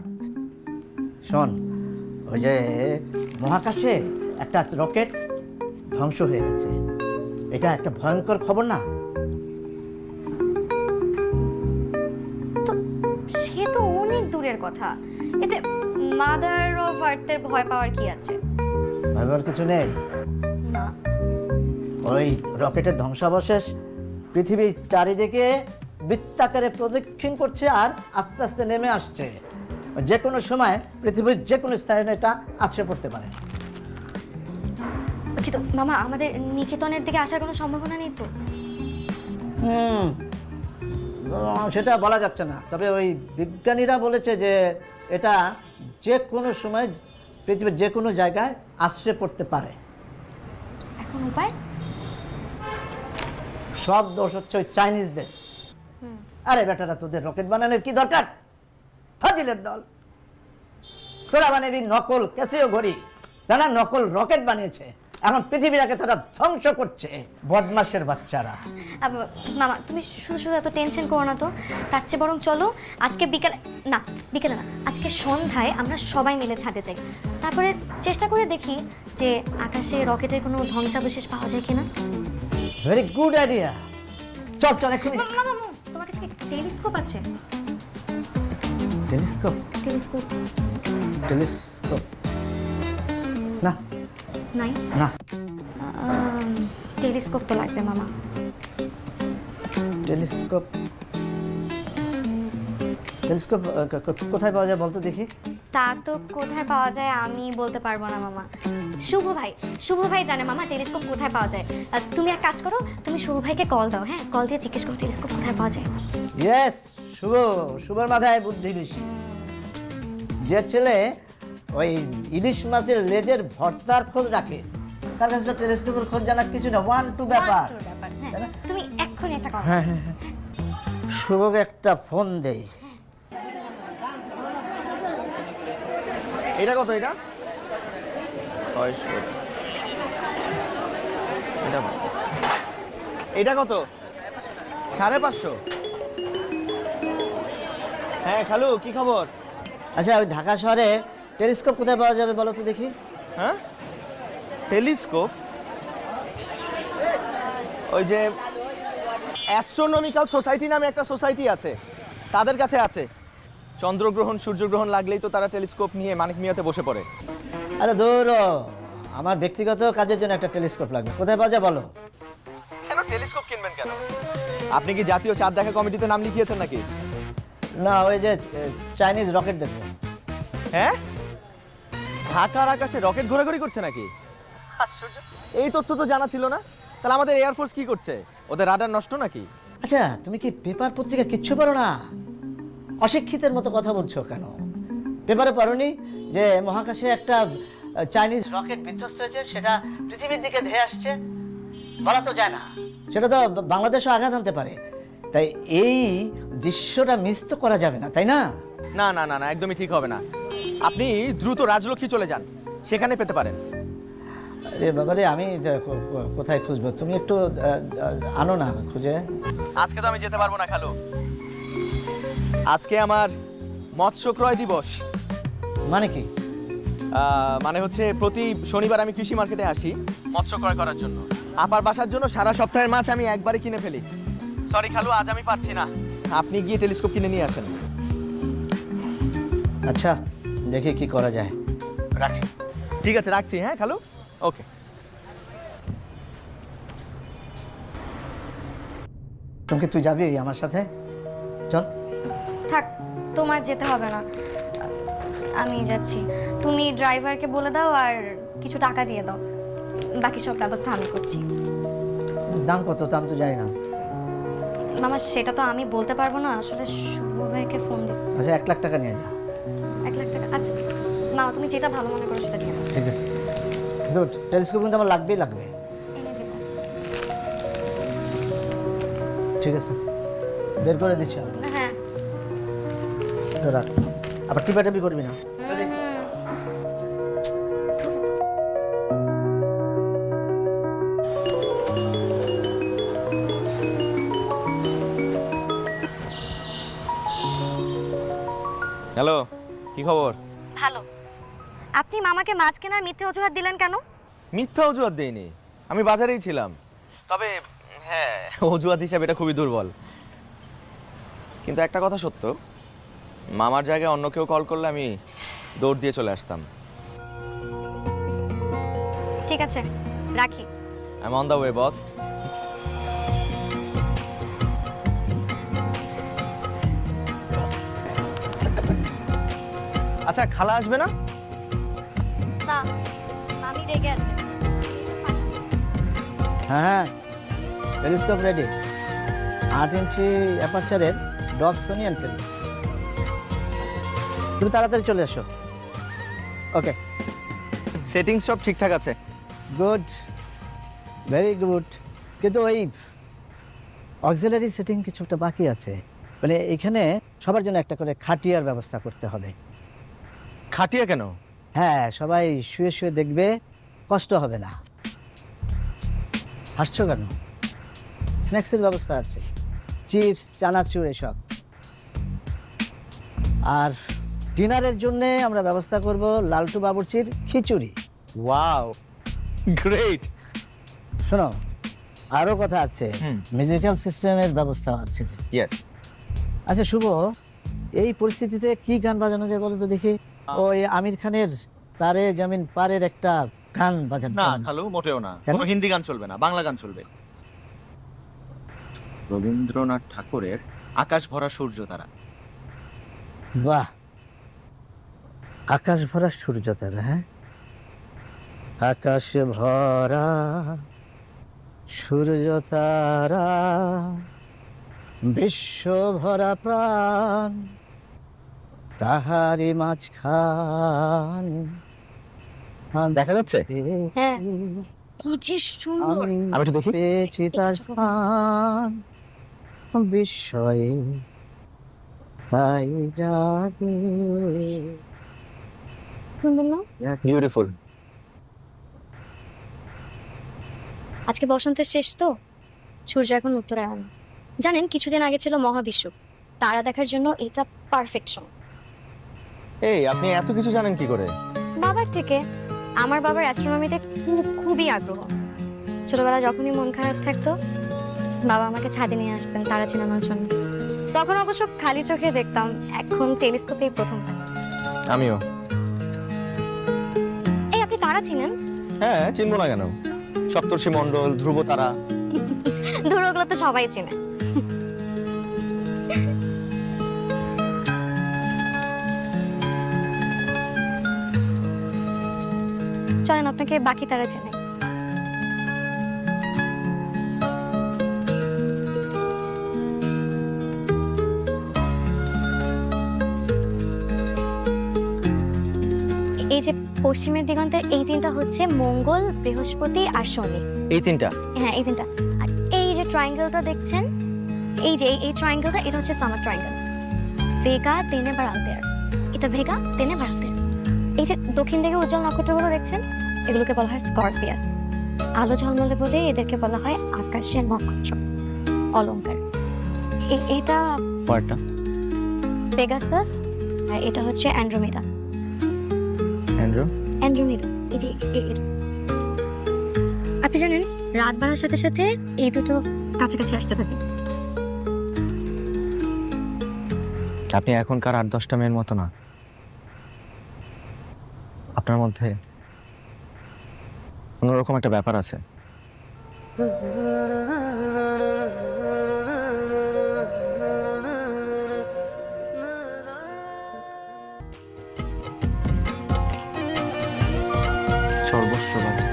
শোন, ওই যে মহাকাশে একটা রকেট ধ্বংস হয়ে গেছে, এটা একটা ভয়ঙ্কর খবর না? তো সে তো অনেক দূরের কথা, এতে মাদার অফ আর্থের ভয় পাওয়ার কি আছে? ভাবার কিছু নেই। না। ওই রকেটের ধ্বংসাবশেষ পৃথিবীর চারিদিকে বৃত্তাকারে প্রদক্ষিণ করছে আর আস্তে আস্তে নেমে আসছে। যে কোনো সময় পৃথিবীর যে কোনো স্থানে এটা আছড়ে পড়তে পারে। কিন্তু মামা, আমাদের নিকেতনের দিকে আসার কোনো সম্ভাবনা নেই তো? সেটা বলা যাচ্ছে না, তবে ওই বিজ্ঞানীরা বলেছে যে এটা যে কোনো সময় পৃথিবীর যে কোনো জায়গায় আছড়ে পড়তে পারে। এখন উপায়? সব দোষ হচ্ছে ওই চাইনিজদের। আরে বেটারা, তোদের রকেট বানানোর কি দরকার? ফাজিলের দল। তোরা বানাবি নকল ক্যাসিও ঘড়ি, তারা নকল রকেট বানিয়েছে, এখন পৃথিবীটাকে তারা ধ্বংস করছে। বদমাশের বাচ্চারা। মামা, তুমি শুধু শুধু এত টেনশন করো না তো। তার চেয়ে বরং চলো আজকে বিকেলে না, আজকে সন্ধ্যায় আমরা সবাই মিলে ছাদে যাই, তারপরে চেষ্টা করে দেখি যে আকাশে রকেটের কোনো ধ্বংসাবশেষ পাওয়া যায় কিনা। Very good idea. চল চল এক্ষুনি। মামা, তোমার কাছে কি টেলিস্কোপ আছে? টেলিস্কোপ? টেলিস্কোপ টেলিস্কোপ না নাই? না, টেলিস্কোপ তো লাগবে মামা। টেলিস্কোপ টেলিস্কোপ কোথায় পাওয়া যায় বলতো দেখি? তা তো কোথায় পাওয়া যায় আমি বলতে পারবো না মামা। শুভ ভাই জানে মামা টেলিস্কোপ কোথায় পাওয়া যায়। তুমি এক কাজ করো, তুমি শুভ ভাইকে কল দাও। হ্যাঁ, কল দিয়ে জিজ্ঞেস করো টেলিস্কোপ কোথায় পাওয়া যায়। ইয়েস, শুভর মাথায় বুদ্ধি বেশি। যে ছেলে ওই ইলিশ মাছের লেজের ভর্তার খোঁজ রাখে, তার কাছে টেলিস্কোপের খোঁজ জানার কিছু না, 1-2 ব্যাপার। হ্যাঁ, তুমি এক্ষুনি একটা কল। হ্যাঁ, শুভকে একটা ফোন দেই। এটা কত? এটা 600। এটা কত? 550। হ্যাঁ খালু, কি খবর? আচ্ছা, ওই ঢাকা শহরে টেলিস্কোপ কোথায় পাওয়া যাবে বলো তো দেখি? হ্যাঁ, টেলিস্কোপ ওই যে অ্যাস্ট্রোনমিক্যাল সোসাইটি নামে একটা সোসাইটি আছে, তাদের কাছে আছে। চন্দ্রগ্রহণ সূর্যগ্রহণ লাগলেই তো তারা টেলিস্কোপ নিয়ে মানিক মিয়াতে বসে পড়ে। আরে দূর, আমার ব্যক্তিগত কাজের জন্য একটা টেলিস্কোপ লাগবে। কোথায় পাওয়া যায় বলো? কেন টেলিস্কোপ কিনবেন কেন? আপনি কি জাতীয় চাঁদ দেখা কমিটিতে নাম লিখিয়েছেন নাকি? না, ওই যে চাইনিজ রকেট দেখবো। হ্যাঁ, ঢাকার আকাশে রকেট ঘোরাঘুরি করছে নাকি? আশ্চর্য, এই তথ্য তো জানা ছিল না। তাহলে আমাদের এয়ারফোর্স কি করছে? ওদের রাডার নষ্ট নাকি? আচ্ছা, তুমি কি পেপার পত্রিকা কিচ্ছু পড়ো না? অশিক্ষিতের মতো কথা বলছো কেন? পেপারে পড়োনি যে মহাকাশে একটা চাইনিজ রকেট বিধ্বস্ত হয়েছে, সেটা পৃথিবীর দিকে ধেয়ে আসছে? বলা তো যায় না, সেটা তো বাংলাদেশও আঘাত আনতে পারে। তাই এই দৃশ্যটা মিস তো করা যাবে না, তাই না? না না না না, একদমই ঠিক হবে না। আপনি দ্রুত রাজলক্ষ্মী চলে যান, সেখানে পেতে পারেন। আরে বাবারে, আমি কোথায় খুঁজবো? তুমি একটু আনো না খুঁজে। আজকে তো আমি যেতে পারবো না খালু, আজকে আমার মৎস্য ক্রয় দিবস। মানে কি? মানে হচ্ছে প্রতি শনিবার আমি কৃষি মার্কেটে আসি মৎস্য ক্রয় করার জন্য। আপার বাসার জন্য সারা সপ্তাহের মাছ আমি একবারে কিনে ফেলি। সরি খালু, আজ আমি পারছি না, আপনি গিয়ে টেলিস্কোপ কিনে নিয়ে আসেন। আচ্ছা, দেখি কি করা যায়। রাখি। ঠিক আছে, রাখছি। হ্যাঁ খালু, ওকে। তুমি তুই যাবি আমার সাথে? চল। থাক, তোমার যেতে হবে না, আমি যাচ্ছি। তুমি ড্রাইভারকে বলে দাও আর কিছু টাকা দিয়ে দাও, বাকি সব ব্যবস্থা আমি করছি। দাম কত দাম তো জানি না। মামা সেটা তো আমি বলতে পারবো না, আসলে শুভ ভাইকে ফোন দিই। আচ্ছা 1 লাখ টাকা নিয়ে যা। 1 লাখ টাকা? আচ্ছা মামা, তুমি যেটা ভালো মনে করো সেটা দিয়ে দাও। ঠিক আছে, কিন্তু টেলিস্কোপ কিন্তু আমার লাগবেই লাগবে। এনে দেবো। ঠিক আছে, বের করে দিচ্ছি আমি। হ্যাঁ। তো রাখ, আবার টিপাটাপি করবি না। হ্যালো, কি খবর? ভালো। আপনি মামাকে মাছ কেনার মিথ্যে অজুহাত দিলেন কেন? মিথ্যা অজুহাত দেইনি, আমি বাজারেই ছিলাম। তবে হ্যাঁ, অজুহাত হিসাবে এটা খুবই দুর্বল। কিন্তু একটা কথা সত্য, মামার জায়গায় অন্য কেউ কল করলে আমি দৌড় দিয়ে চলে আসতাম। ঠিক আছে, রাখি। I am on the way boss. আচ্ছা, খালা আসবে না? না, আমি রেগে আছে। হ্যাঁ, টেলিস্কোপ রেডি। 8 ইঞ্চি অ্যাপারচারের ডবসনিয়ান টেলিস্কোপ। তুমি তাড়াতাড়ি চলে এসো। ওকে, সেটিংস সব ঠিকঠাক আছে। Good, very good. কিন্তু ওই অক্সিলারি সেটিং কিছুটা বাকি আছে। মানে এখানে সবার জন্য একটা করে খাটিয়ার ব্যবস্থা করতে হবে। খাটিয়া কেন? হ্যাঁ, সবাই শুয়ে শুয়ে দেখবে, কষ্ট হবে না। হাসছো কেন? স্ন্যাক্সের ব্যবস্থা আছে, চিপস, চানাচুর এসব। আর ডিনারের জন্য আমরা ব্যবস্থা করব লালটু বাবুর্চির খিচুড়ি। Wow, great. শোনো, আরো কথা আছে, মিউজিক্যাল সিস্টেমের ব্যবস্থা আছে। ইয়েস। আচ্ছা শুভ, এই পরিস্থিতিতে কি গান বাজানো যায় বলো তো দেখি? ওই আমির খানের তারে জামিন পারের একটা গান বাজানো। না খালু, মোটেও না। কেন? কোনো হিন্দি গান চলবে না, বাংলা গান চলবে। রবীন্দ্রনাথ ঠাকুরের আকাশ ভরা সূর্য তারা। বাহ, আকাশ ভরা সূর্য তারা। হ্যাঁ, আকাশ ভরা সূর্য তারা, বিশ্ব ভরা প্রাণ, তাহারি মাঝখানে। দেখা যাচ্ছে? হ্যাঁ, কি যে সুন্দর। আমি একটু দেখি। পেয়েছি তার স্থান বিস্ময়ে, তাই জাগে। সুন্দর না? বিউটিফুল। আজকে বসন্তের শেষ তো, সূর্য এখন উত্তরায়ণ। জানেন, কিছুদিন আগে ছিল মহাবিষুব, তারা দেখার জন্য এটা পারফেক্ট সময়। এই, আপনি এত কিছু জানেন কি করে? বাবার থেকে। আমার বাবার অ্যাস্ট্রোনমিতে খুবই আগ্রহ। ছোটবেলা যখনই মন খারাপ থাকতো, বাবা আমাকে ছাদে নিয়ে আসতেন তারা চেনানোর জন্য। তখন অবশ্য খালি চোখে দেখতাম, এখন টেলিস্কোপেই প্রথম। আমিও। এই, আপনি তারা চিনেন? হ্যাঁ, চিনবো না কেন? সপ্তর্ষি মণ্ডল, ধ্রুব তারা। ধরো, ওগুলো তো সবাই চিনে। চলেন আপনাকে বাকি তারা চেনে। এই যে পশ্চিমের দিগন্তে এই তিনটা হচ্ছে মঙ্গল, বৃহস্পতি আর শনি। এই তিনটা? হ্যাঁ, এই তিনটা। আর এই যে ট্রায়াঙ্গেলটা দেখছেন, এই যে এই ট্রায়াঙ্গেলটা, এটা হচ্ছে সামার ট্রায়াঙ্গেল। ভেগা, তেনেবার, আলতেয়ার। এটা ভেগা, তেনেবার, আলতেয়ার। এই যে দক্ষিণ দিকে উজ্জ্বল নক্ষত্রগুলো দেখছেন, এগুলোকে বলা হয় স্করপিয়াস। আলো ঝলমলে বলে এদেরকে বলা হয় আকাশের নক্ষত্র, অলংকার। এটা পরেরটা? পেগাসাস, আর এটা হচ্ছে অ্যান্ড্রোমেডা। অ্যান্ড্রোমেডা, এই যে এটা। আপনি জানেন, রাত বাড়ার সাথে সাথে এই দুটো কাছাকাছি আসতে থাকে। আপনি এখনকার 8-10টা মেয়ের মতো না। আপনার মধ্যে অন্যরকম একটা ব্যাপার আছে। সর্বস্ববাদী।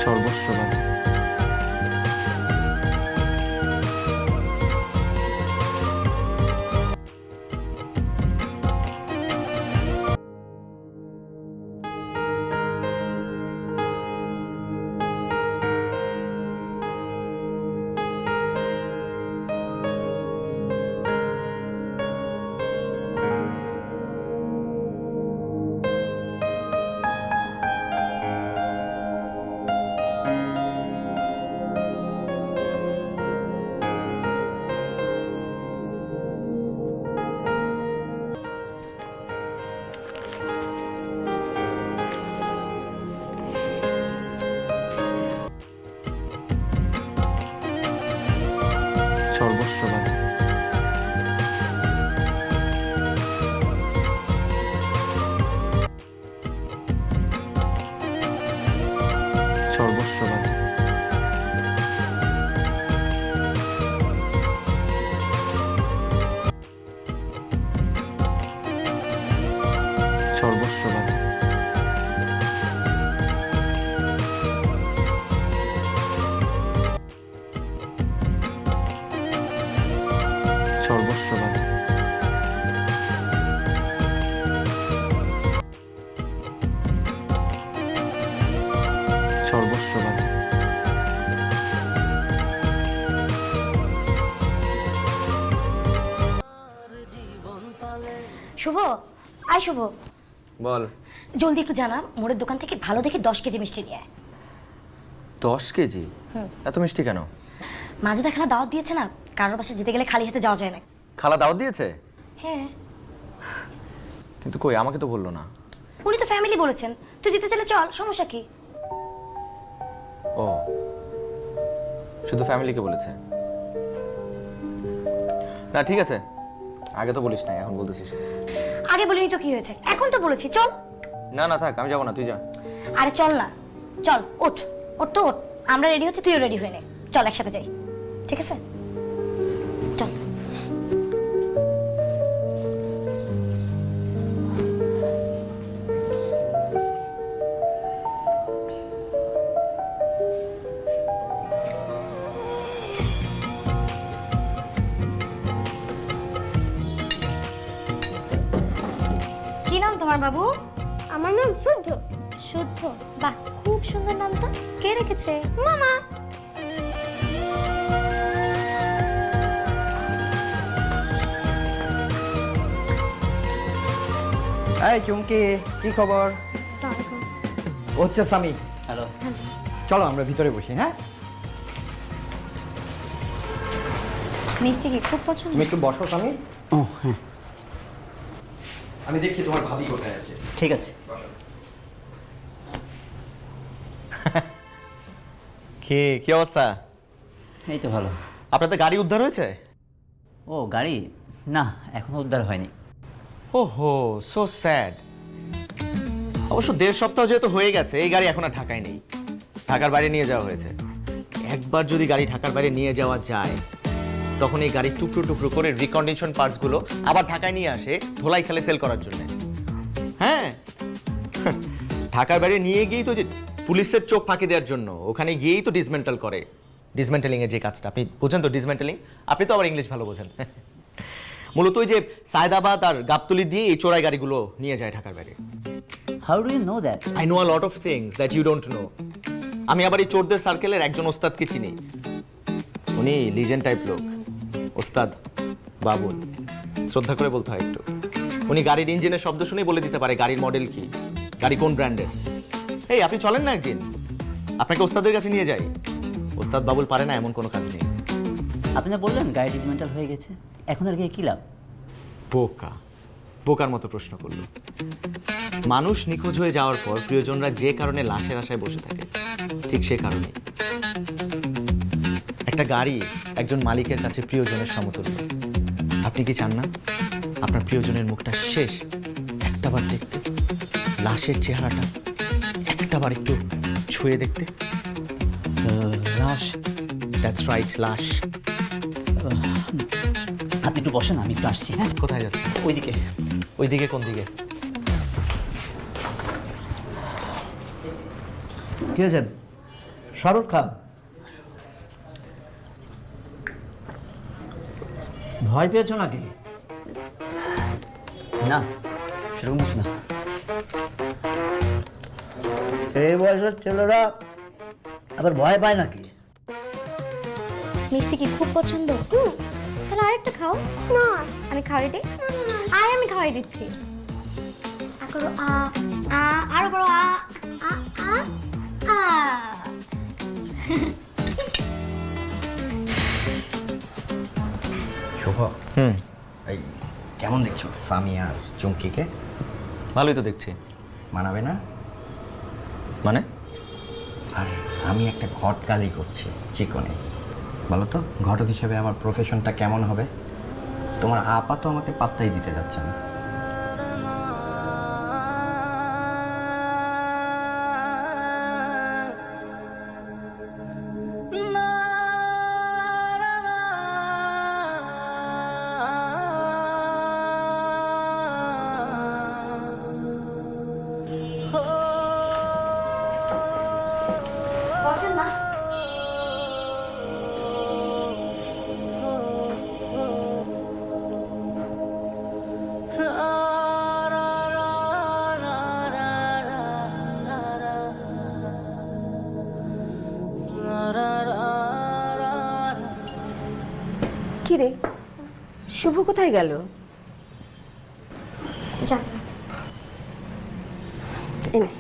সর্বস্ববাদী। সর্বস্ববাদী। সর্বস্ববাদী। সর্বস্ববাদী। সর্বস্ববাদী। সর্বস্ববাদী। শুভ, আয় শুভ, বল। জলদি একটু জানা মোড়ের দোকান থেকে ভালো দেখে 10 কেজি মিষ্টি নিয়ে আয়। 10 কেজি? এত মিষ্টি কেন? মাঝে খালা দাওয়াত দিয়েছে না, কারোর বাসায় যেতে গেলে খালি হাতে যাওয়া যায় না। খালা দাওয়াত দিয়েছে? হ্যাঁ। কিন্তু কই, আমাকে তো বললো না। উনি তো ফ্যামিলি বলেছেন, তুই দিতে চাইলে চল, সমস্যা কি? ও, শুধু ফ্যামিলিকে বলেছে? না ঠিক আছে, আগে তো বলিস নাই, এখন বলতেছিস। আগে বলিনি তো কি হয়েছে, এখন তো বলেছি চল। না না থাক, আমি যাবো না, তুই যা। আরে চল না, চল ওঠ, ওঠ তো ওঠ, আমরা রেডি হচ্ছে, তুইও রেডি হয়ে নে, চল একসাথে যাই, ঠিক আছে? চল। কি নাম তোমার বাবু? আমার নাম শুদ্ধ। শুদ্ধ? বাহ, খুব সুন্দর নামটা। কে রেখেছে? মামা। এই চুমকি, কি খবর? ও হচ্ছে সামি। হ্যালো। চলো আমরা ভিতরে বসি। হ্যাঁ, মিষ্টি কি খুব পছন্দ? তুমি একটু বসো সামি। ও হ্যাঁ, আমি দেখছি তোমার ভাবি কোথায় আছে। ঠিক আছে। কি অবস্থা? এই তো ভালো। আপনাদের গাড়ি উদ্ধার হয়েছে? ও গাড়ি না, এখনো উদ্ধার হয়নি। ওহো, সো স্যাড। অবশ্য 1.5 সপ্তাহ যেহেতু হয়ে গেছে, এই গাড়ি এখন আর ঢাকায় নেই, ঢাকার বাইরে নিয়ে যাওয়া হয়েছে। একবার যদি গাড়ি ঢাকার বাইরে নিয়ে যাওয়া যায়, তখন এই গাড়ির টুকরো টুকরো করে রিকন্ডিশন পার্টসগুলো আবার ঢাকায় নিয়ে আসে ধোলাই খেলে সেল করার জন্য। হ্যাঁ, ঢাকার বাইরে নিয়ে গিয়েই তো, যে পুলিশের চোখ ফাঁকি দেওয়ার জন্য ওখানে গিয়েই তো ডিসমেন্টাল করে। ডিসমেন্টালিং এর যে কাজটা, আপনি বোঝেন তো ডিসমেন্টালিং? আপনি তো আবার ইংলিশ ভালো বোঝেন। মূলত ওই যে সায়দাবাদ আর গাবতলি দিয়ে এই চোরাই গাড়িগুলো নিয়ে যায় ঢাকার বাইরে। How do you know that? I know a lot of things that you don't know. আমি আবার এই চোরদের সার্কেলের একজন ওস্তাদকে চিনি, উনি লিজেন্ড টাইপ লোক, ওস্তাদ বাবুল, শ্রদ্ধা করে বলতে হয় একটু। উনি গাড়ির ইঞ্জিনের শব্দ শুনেই বলে দিতে পারে গাড়ির মডেল কি, গাড়ি কোন ব্র্যান্ডের। এই আপনি চলেন না একদিন, আপনাকে ওস্তাদের কাছে নিয়ে যাই। ওস্তাদ বাবুল পারে না এমন কোনো কাজ নেই। আপনি না বললেন গাড়ি ডিসমেন্টাল হয়ে গেছে, এখন আর গিয়ে কি লাভ? বোকা, বোকার মতো প্রশ্ন করলো। মানুষ নিখোঁজ হয়ে যাওয়ার পর প্রিয়জনরা যে কারণে লাশের আশায় বসে থাকে, ঠিক সে কারণে একটা গাড়ি একজন মালিকের কাছে প্রিয়জনের সমতুল্য। আপনি কি চান না আপনার প্রিয়জনের মুখটা শেষ একটাবার দেখতে, লাশের চেহারাটা একটাবার একটু ছুঁয়ে দেখতে? লাশ? দ্যাটস রাইট, লাশ। আপনি একটু বসেন, আমি একটু আসছি। হ্যাঁ, কোথায় যাচ্ছে? ওইদিকে। ওইদিকে কোন দিকে? কি হয়েছে? শরবত খা। ভয় পেয়েছো নাকি? না, সেরকম কিছু না। এই বয়সের ছেলেরা আবার ভয় পায় নাকি? মিষ্টি কি খুব পছন্দ? তাহলে আরেকটা খাও। না আমি খাওয়াই দিই। আর আমি খাওয়াই দিচ্ছি। করো আ আরো বড় আ আ আ আ। শুভ, এই কেমন দেখছো সামি আর চুমকিকে? ভালোই তো দেখছি। মানাবে না? মানে? আর আমি একটা ঘটকালি করছি চিকনে, বলো তো ঘটক হিসেবে আমার প্রফেশনটা কেমন হবে? তোমার আপা তো আমাকে পাত্তাই দিতে যাচ্ছে না। বসেন না। কি রে, শুভ কোথায় গেল? যাক, এনে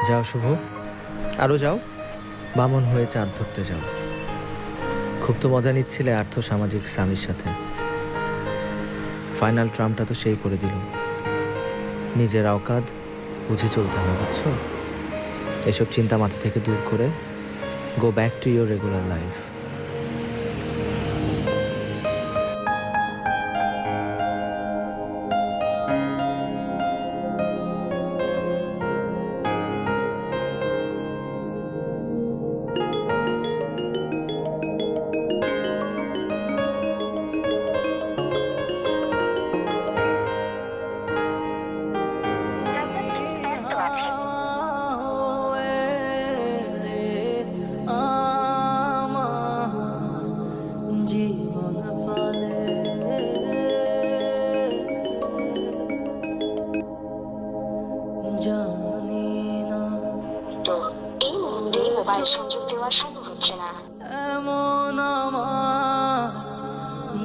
যাও শুভ, আরো যাও, বামন হয়ে চাঁদ ধরতে যাও। খুব তো মজা নিচ্ছিলে আর্থ সামাজিক স্বামীর সাথে। ফাইনাল ট্রামটা তো সেই করে দিল। নিজের অকাদ বুঝে চলতে হবে, বুঝছো? এসব চিন্তা মাথা থেকে দূর করে go back to your regular life.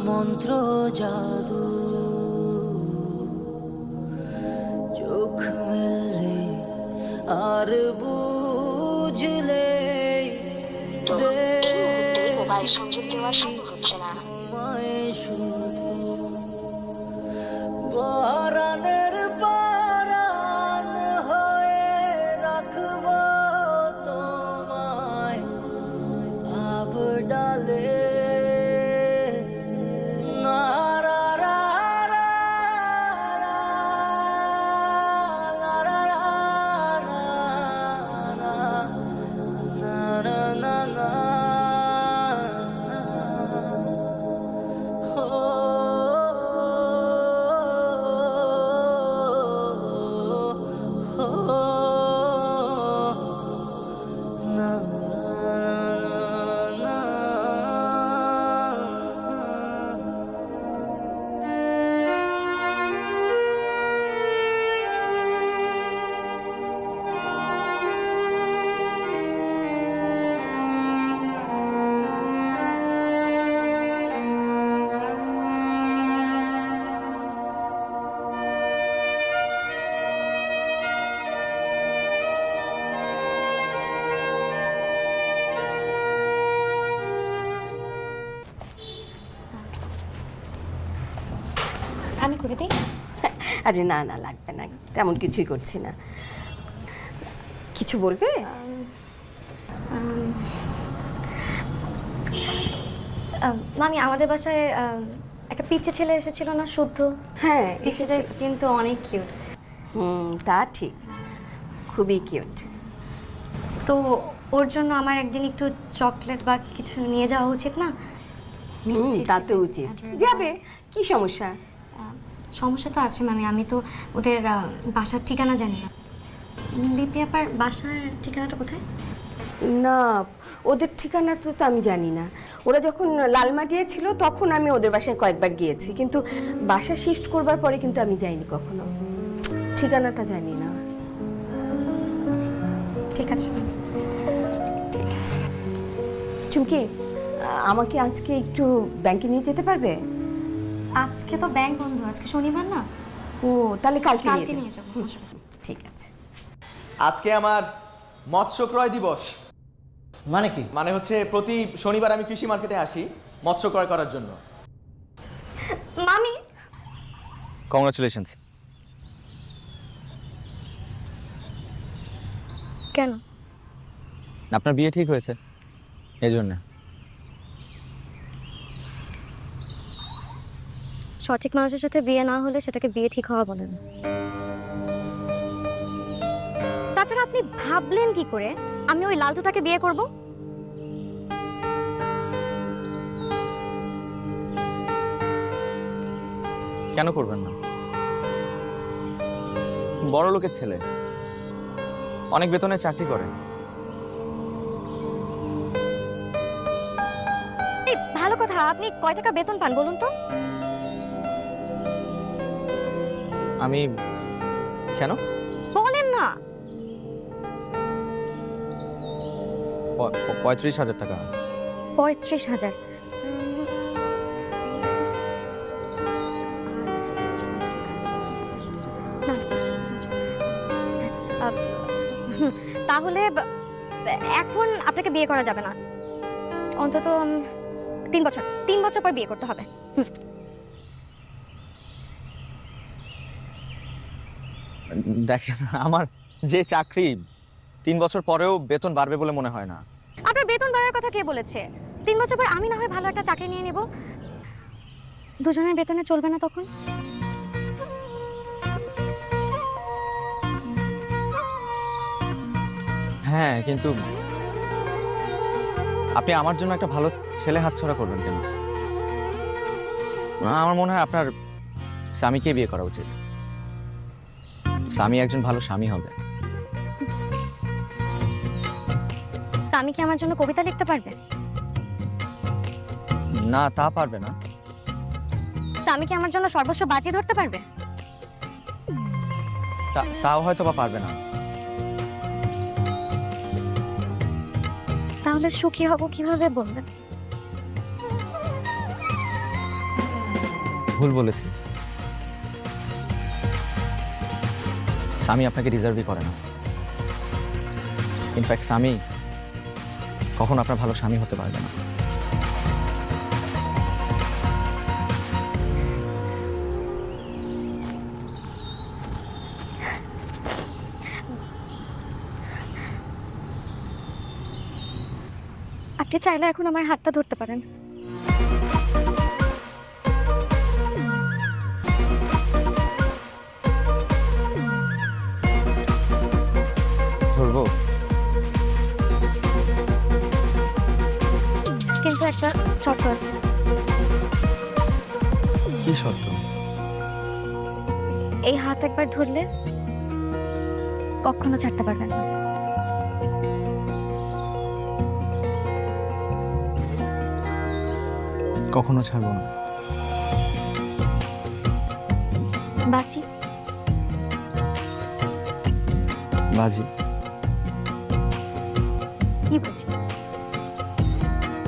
মন্ত্র জাদু চোখ মেললে আর বুঝলে মোবাইল সংযোগ দেওয়া সম্ভব হচ্ছে না। শুধু পরাণের পরাণ হয়ে রাখবো তোমায় আবডালে। আমি করে দিই। আরে না না, লাগবে না, তেমন কিছুই করছি না। কিছু বলবে? মামি, আমাদের বাসায় একটা পিচ্চি ছেলে এসেছিল না, শুদ্ধ? হ্যাঁ, পিচ্চিটা কিন্তু অনেক কিউট। তা ঠিক, খুবই কিউট। তো ওর জন্য আমার একদিন একটু চকলেট বা কিছু নিয়ে যাওয়া উচিত না? তা তো উচিত, যাবে, কি সমস্যা? সমস্যা তো আছে মামি, আমি তো ওদের বাসার ঠিকানা জানি না। লিপি আপার বাসার ঠিকানাটা কোথায়? না, ওদের ঠিকানা তো আমি জানি না। ওরা যখন লালমাটিয়া ছিল তখন আমি ওদের বাসায় কয়েকবার গিয়েছি, কিন্তু বাসা শিফট করবার পরে কিন্তু আমি যাইনি কখনো, ঠিকানাটা জানি না। ঠিক আছে। চুমকি, আমাকে আজকে একটু ব্যাংকে নিয়ে যেতে পারবে? আজকে তো ব্যাংক বন্ধ, আজকে শনিবার না? ও, তাহলে কালকে কালকে নিয়ে যাবো। ঠিক আছে। আজকে আমার মৎস্য ক্রয় দিবস। মানে কি? মানে হচ্ছে প্রতি শনিবার আমি কৃষি মার্কেটে আসি মৎস্য ক্রয় করার জন্য। মামি, কংগ্রাচুলেশনস। কেন? আপনার বিয়ে ঠিক হয়েছে, এই জন্য। সঠিক মানুষের সাথে বিয়ে না হলে সেটাকে বিয়ে ঠিক হওয়া বলে না। তাছাড়া আপনি ভাবলেন কি করে আমি ওই লালটুটাকে বিয়ে করব? কেন করবেন না? বড় লোকের ছেলে, অনেক বেতনে চাকরি করে। এই ভালো কথা, আপনি কয় টাকা বেতন পান বলুন তো? আমি কেন? বলেন না। 35,000 টাকা। 35,000? তাহলে এখন আপনাকে বিয়ে করা যাবে না, অন্তত 3 বছর পর বিয়ে করতে হবে। দেখেন, আমার যে চাকরি 3 বছর পরেও বেতন বাড়বে বলে মনে হয় না। আপনার বেতন বাড়ার কথা কে বলেছে? 3 বছর পর আমি না হয় ভালো একটা চাকরি নিয়ে নেব, দুজনের বেতনে চলবে না তখন? হ্যাঁ, কিন্তু আপনি আমার জন্য একটা ভালো ছেলে হাতছাড়া করবেন কেন? আমার মনে হয় আপনার স্বামীকে বিয়ে করা উচিত। স্বামী একজন ভালো স্বামী হবে। স্বামী কি আমার জন্য কবিতা লিখতে পারবে? না, তা পারবে না। স্বামী কি আমার জন্য সর্বস্ব বাজি ধরতে পারবে? তাও হয়তো বা পারবে না। তাহলে সুখী হব কিভাবে বলবেন? ভুল বলেছি। স্বামী আপনাকে ডিজার্ভই করে না। ইনফ্যাক্ট স্বামী কখনো আপনার ভালো স্বামী হতে পারবে না। আপনি চাইলে এখন আমার হাতটা ধরতে পারেন। ধরবো? কিন্তু একটা শর্ত আছে। কি শর্ত? এই হাত একবার ধরলে কখনো ছাড়তে পারবেন না। কখনো ছাড়বো না। বাজি? বাজি। কি বলছি?